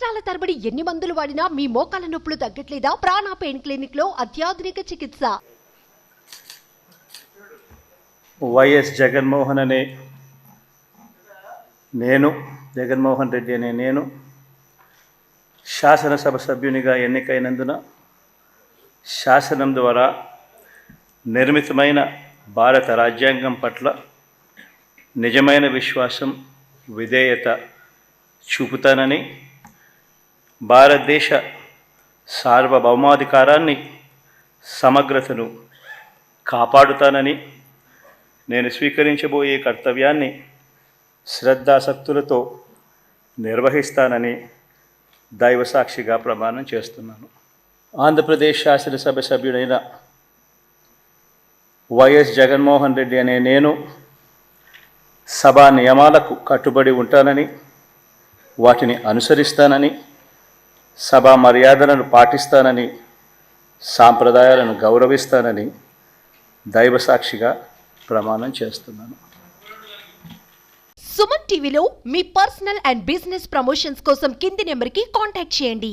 సంవత్సరాల తరబడి ఎన్ని మందులు వాడినా మీ మోకాల నొప్పులు తగ్గట్లేదా? ప్రాణ పెయిన్ క్లినిక్ లో అత్యాధునిక చికిత్స. వైఎస్ జగన్మోహన్ అనే నేను, జగన్మోహన్ రెడ్డి అనే నేను శాసనసభ సభ్యునిగా ఎన్నికైనందున శాసనం ద్వారా నిర్మితమైన భారత రాజ్యాంగం పట్ల నిజమైన విశ్వాసం, విధేయత చూపుతానని, భారతదేశ సార్వభౌమాధికారాన్ని, సమగ్రతను కాపాడుతానని, నేను స్వీకరించబోయే కర్తవ్యాన్ని శ్రద్ధాసక్తులతో నిర్వహిస్తానని దైవసాక్షిగా ప్రమాణం చేస్తున్నాను. ఆంధ్రప్రదేశ్ శాసనసభ సభ్యుడైన వైఎస్ జగన్మోహన్ రెడ్డి అనే నేను సభా నియమాలకు కట్టుబడి ఉంటానని, వాటిని అనుసరిస్తానని, సభా మర్యాదలను పాటిస్తానని, సాంప్రదాయాలను గౌరవిస్తానని దైవసాక్షిగా ప్రమాణం చేస్తున్నాను. సుమన్ టీవీలో మీ పర్సనల్ అండ్ బిజినెస్ ప్రమోషన్స్ కోసం కింది నెంబర్కి కాంటాక్ట్ చేయండి.